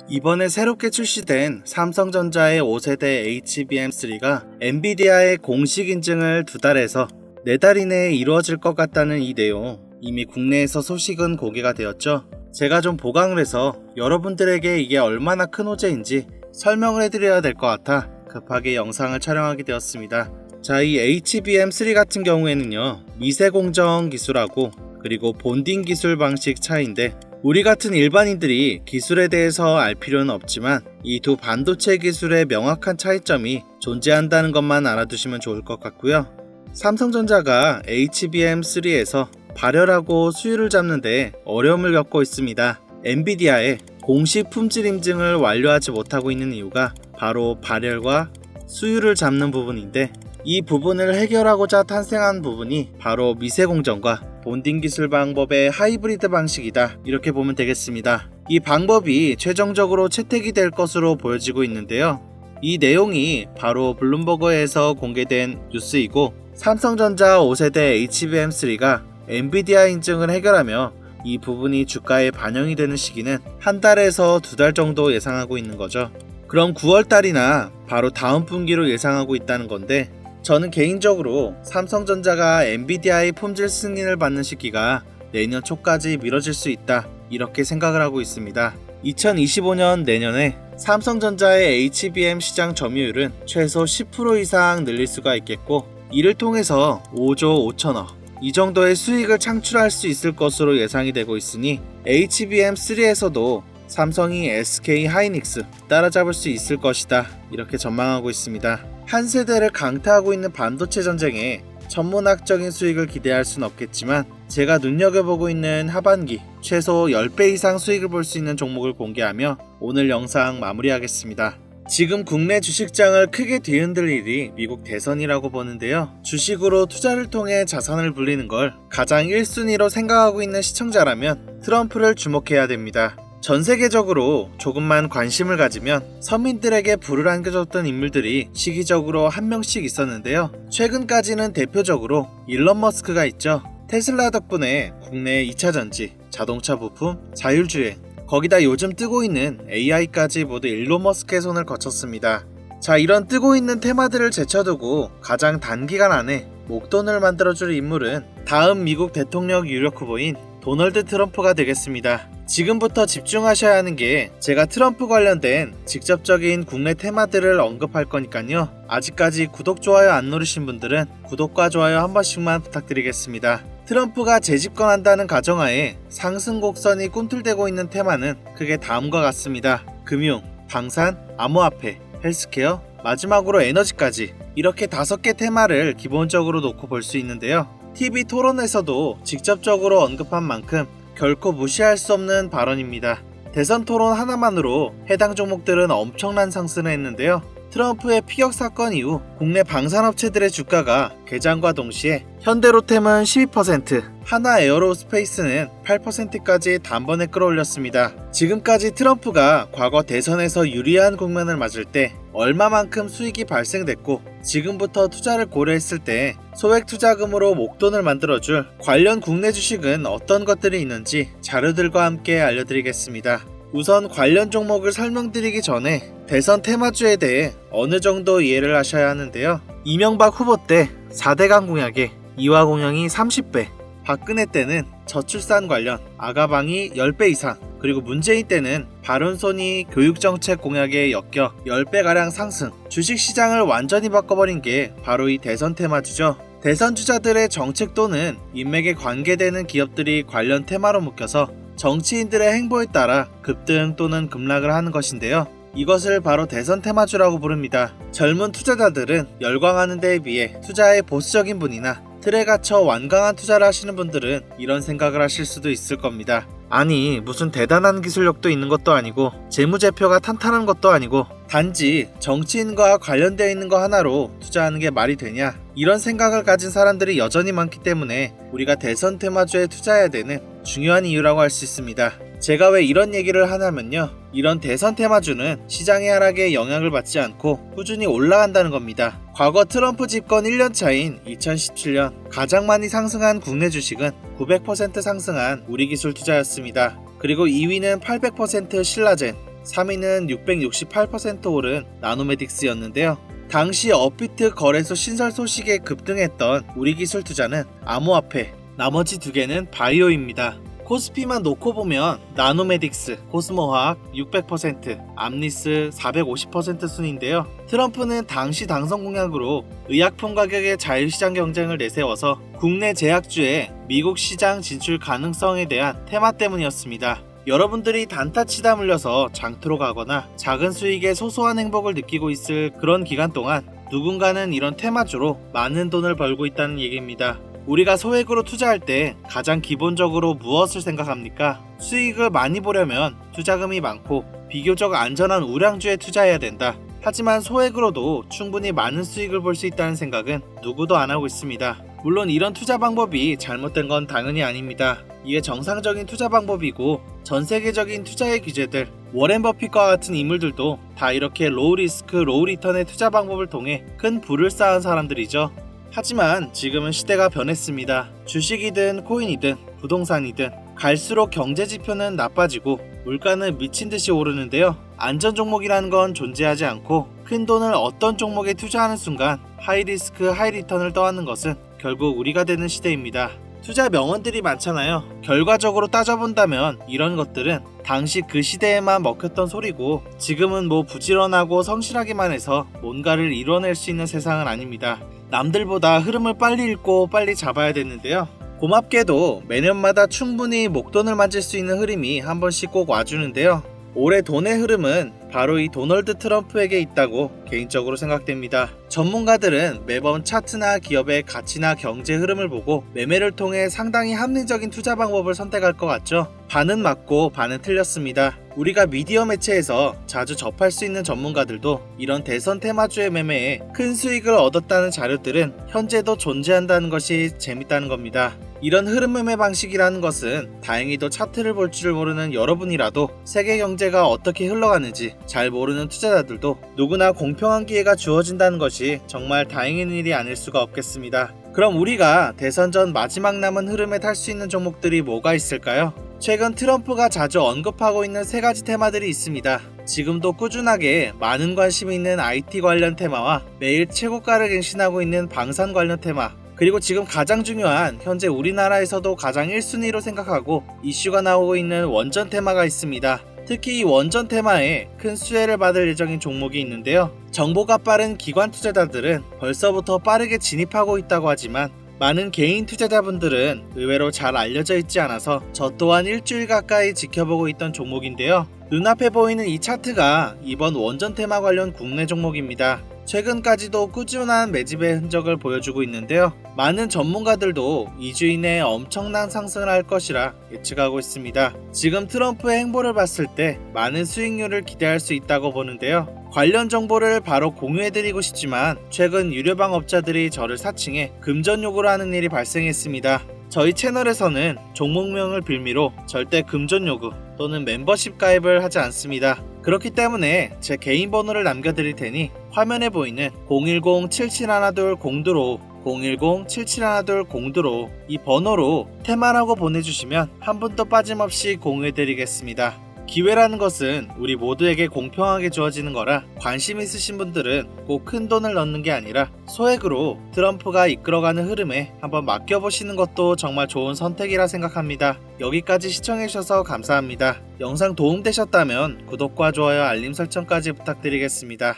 이번에 새롭게 출시된 삼성전자의 5세대 HBM3가 엔비디아의 공식 인증을 2달에서 4달 이내에 이루어질 것 같다는 이 내용, 이미 국내에서 소식은 공개가 되었죠. 제가 좀 보강을 해서 여러분들에게 이게 얼마나 큰 호재인지 설명을 해드려야 될 것 같아 급하게 영상을 촬영하게 되었습니다. 자, 이 HBM3 같은 경우에는요, 미세공정 기술하고 그리고 본딩 기술 방식 차이인데, 우리 같은 일반인들이 기술에 대해서 알 필요는 없지만 이 두 반도체 기술의 명확한 차이점이 존재한다는 것만 알아두시면 좋을 것 같고요. 삼성전자가 HBM3에서 발열하고 수율을 잡는 데 어려움을 겪고 있습니다. 엔비디아의 공식 품질 인증을 완료하지 못하고 있는 이유가 바로 발열과 수율을 잡는 부분인데, 이 부분을 해결하고자 탄생한 부분이 바로 미세공정과 본딩 기술 방법의 하이브리드 방식이다, 이렇게 보면 되겠습니다. 이 방법이 최종적으로 채택이 될 것으로 보여지고 있는데요. 이 내용이 바로 블룸버그에서 공개된 뉴스이고, 삼성전자 5세대 HBM3가 엔비디아 인증을 해결하며 이 부분이 주가에 반영이 되는 시기는 한 달에서 2달 정도 예상하고 있는 거죠. 그럼 9월달이나 바로 다음 분기로 예상하고 있다는 건데, 저는 개인적으로 삼성전자가 엔비디아의 품질 승인을 받는 시기가 내년 초까지 미뤄질 수 있다, 이렇게 생각을 하고 있습니다. 2025년 내년에 삼성전자의 HBM 시장 점유율은 최소 10% 이상 늘릴 수가 있겠고, 이를 통해서 5조 5천억 이 정도의 수익을 창출할 수 있을 것으로 예상이 되고 있으니 HBM3에서도 삼성이 SK 하이닉스 따라잡을 수 있을 것이다, 이렇게 전망하고 있습니다. 한 세대를 강타하고 있는 반도체 전쟁에 천문학적인 수익을 기대할 순 없겠지만, 제가 눈여겨보고 있는 하반기 최소 10배 이상 수익을 볼 수 있는 종목을 공개하며 오늘 영상 마무리하겠습니다. 지금 국내 주식장을 크게 뒤흔들 일이 미국 대선이라고 보는데요. 주식으로 투자를 통해 자산을 불리는 걸 가장 1순위로 생각하고 있는 시청자라면 트럼프를 주목해야 됩니다. 전 세계적으로 조금만 관심을 가지면 서민들에게 불을 안겨줬던 인물들이 시기적으로 한 명씩 있었는데요. 최근까지는 대표적으로 일론 머스크가 있죠. 테슬라 덕분에 국내 2차전지, 자동차 부품, 자율주행, 거기다 요즘 뜨고 있는 AI까지 모두 일론 머스크의 손을 거쳤습니다. 자, 이런 뜨고 있는 테마들을 제쳐두고 가장 단기간 안에 목돈을 만들어줄 인물은 다음 미국 대통령 유력 후보인 도널드 트럼프가 되겠습니다. 지금부터 집중하셔야 하는 게, 제가 트럼프 관련된 직접적인 국내 테마들을 언급할 거니까요. 아직까지 구독, 좋아요 안 누르신 분들은 구독과 좋아요 한 번씩만 부탁드리겠습니다. 트럼프가 재집권한다는 가정하에 상승 곡선이 꿈틀대고 있는 테마는 크게 다음과 같습니다. 금융, 방산, 암호화폐, 헬스케어, 마지막으로 에너지까지, 이렇게 5개 테마를 기본적으로 놓고 볼 수 있는데요. TV 토론에서도 직접적으로 언급한 만큼 결코 무시할 수 없는 발언입니다. 대선 토론 하나만으로 해당 종목들은 엄청난 상승을 했는데요. 트럼프의 피격 사건 이후 국내 방산업체들의 주가가 개장과 동시에 현대로템은 12%, 하나에어로스페이스는 8%까지 단번에 끌어올렸습니다. 지금까지 트럼프가 과거 대선에서 유리한 국면을 맞을 때 얼마만큼 수익이 발생됐고, 지금부터 투자를 고려했을 때 소액 투자금으로 목돈을 만들어줄 관련 국내 주식은 어떤 것들이 있는지 자료들과 함께 알려드리겠습니다. 우선 관련 종목을 설명드리기 전에 대선 테마주에 대해 어느 정도 이해를 하셔야 하는데요. 이명박 후보 때 4대강 공약에 이화 공영이 30배, 박근혜 때는 저출산 관련 아가방이 10배 이상, 그리고 문재인 때는 발언손이 교육정책 공약에 엮여 10배가량 상승, 주식시장을 완전히 바꿔버린 게 바로 이 대선 테마주죠. 대선 주자들의 정책 또는 인맥에 관계되는 기업들이 관련 테마로 묶여서 정치인들의 행보에 따라 급등 또는 급락을 하는 것인데요. 이것을 바로 대선 테마주라고 부릅니다. 젊은 투자자들은 열광하는 데에 비해 투자에 보수적인 분이나 틀에 갇혀 완강한 투자를 하시는 분들은 이런 생각을 하실 수도 있을 겁니다. 아니, 무슨 대단한 기술력도 있는 것도 아니고 재무제표가 탄탄한 것도 아니고 단지 정치인과 관련되어 있는 거 하나로 투자하는 게 말이 되냐, 이런 생각을 가진 사람들이 여전히 많기 때문에 우리가 대선 테마주에 투자해야 되는 중요한 이유라고 할 수 있습니다. 제가 왜 이런 얘기를 하냐면요, 이런 대선 테마주는 시장의 하락에 영향을 받지 않고 꾸준히 올라간다는 겁니다. 과거 트럼프 집권 1년 차인 2017년 가장 많이 상승한 국내 주식은 900% 상승한 우리기술 투자였습니다. 그리고 2위는 800% 신라젠, 3위는 668% 오른 나노메딕스였는데요. 당시 업비트 거래소 신설 소식에 급등했던 우리기술 투자는 암호화폐, 나머지 두 개는 바이오입니다. 코스피만 놓고 보면 나노메딕스, 코스모화학 600%, 암리스 450% 순인데요. 트럼프는 당시 당선 공약으로 의약품 가격의 자유시장 경쟁을 내세워서 국내 제약주의 미국 시장 진출 가능성에 대한 테마 때문이었습니다. 여러분들이 단타 치다 물려서 장투로 가거나 작은 수익에 소소한 행복을 느끼고 있을 그런 기간 동안 누군가는 이런 테마주로 많은 돈을 벌고 있다는 얘기입니다. 우리가 소액으로 투자할 때 가장 기본적으로 무엇을 생각합니까? 수익을 많이 보려면 투자금이 많고 비교적 안전한 우량주에 투자해야 된다. 하지만 소액으로도 충분히 많은 수익을 볼 수 있다는 생각은 누구도 안 하고 있습니다. 물론 이런 투자 방법이 잘못된 건 당연히 아닙니다. 이게 정상적인 투자 방법이고 전 세계적인 투자의 규제들, 워렌 버핏과 같은 인물들도 다 이렇게 로우 리스크, 로우 리턴의 투자 방법을 통해 큰 부를 쌓은 사람들이죠. 하지만 지금은 시대가 변했습니다. 주식이든 코인이든 부동산이든 갈수록 경제지표는 나빠지고 물가는 미친듯이 오르는데요. 안전 종목이라는 건 존재하지 않고 큰 돈을 어떤 종목에 투자하는 순간 하이리스크 하이리턴을 떠안는 것은 결국 우리가 되는 시대입니다. 투자 명언들이 많잖아요. 결과적으로 따져본다면 이런 것들은 당시 그 시대에만 먹혔던 소리고 지금은 뭐 부지런하고 성실하기만 해서 뭔가를 이뤄낼 수 있는 세상은 아닙니다. 남들보다 흐름을 빨리 읽고 빨리 잡아야 되는데요. 고맙게도 매년마다 충분히 목돈을 만질 수 있는 흐름이 한 번씩 꼭 와주는데요. 올해 돈의 흐름은 바로 이 도널드 트럼프에게 있다고 개인적으로 생각됩니다. 전문가들은 매번 차트나 기업의 가치나 경제 흐름을 보고 매매를 통해 상당히 합리적인 투자 방법을 선택할 것 같죠. 반은 맞고 반은 틀렸습니다. 우리가 미디어 매체에서 자주 접할 수 있는 전문가들도 이런 대선 테마주의 매매에 큰 수익을 얻었다는 자료들은 현재도 존재한다는 것이 재밌다는 겁니다. 이런 흐름 매매 방식이라는 것은 다행히도 차트를 볼 줄 모르는 여러분이라도 세계 경제가 어떻게 흘러가는지 잘 모르는 투자자들도 누구나 공평한 기회가 주어진다는 것이 정말 다행인 일이 아닐 수가 없겠습니다. 그럼 우리가 대선 전 마지막 남은 흐름에 탈 수 있는 종목들이 뭐가 있을까요? 최근 트럼프가 자주 언급하고 있는 세 가지 테마들이 있습니다. 지금도 꾸준하게 많은 관심이 있는 IT 관련 테마와 매일 최고가를 갱신하고 있는 방산 관련 테마, 그리고 지금 가장 중요한 현재 우리나라에서도 가장 1순위로 생각하고 이슈가 나오고 있는 원전 테마가 있습니다. 특히 이 원전 테마에 큰 수혜를 받을 예정인 종목이 있는데요. 정보가 빠른 기관 투자자들은 벌써부터 빠르게 진입하고 있다고 하지만 많은 개인 투자자분들은 의외로 잘 알려져 있지 않아서 저 또한 일주일 가까이 지켜보고 있던 종목인데요. 눈앞에 보이는 이 차트가 이번 원전 테마 관련 국내 종목입니다. 최근까지도 꾸준한 매집의 흔적을 보여주고 있는데요. 많은 전문가들도 2주 이내에 엄청난 상승을 할 것이라 예측하고 있습니다. 지금 트럼프의 행보를 봤을 때 많은 수익률을 기대할 수 있다고 보는데요. 관련 정보를 바로 공유해드리고 싶지만 최근 유료방 업자들이 저를 사칭해 금전 요구를 하는 일이 발생했습니다. 저희 채널에서는 종목명을 빌미로 절대 금전 요구 또는 멤버십 가입을 하지 않습니다. 그렇기 때문에 제 개인 번호를 남겨드릴 테니 화면에 보이는 010-7712-0225 010-7712-0225 이 번호로 테마라고 보내주시면 한 분도 빠짐없이 공유해드리겠습니다. 기회라는 것은 우리 모두에게 공평하게 주어지는 거라 관심 있으신 분들은 꼭 큰 돈을 넣는 게 아니라 소액으로 트럼프가 이끌어가는 흐름에 한번 맡겨보시는 것도 정말 좋은 선택이라 생각합니다. 여기까지 시청해주셔서 감사합니다. 영상 도움되셨다면 구독과 좋아요, 알림 설정까지 부탁드리겠습니다.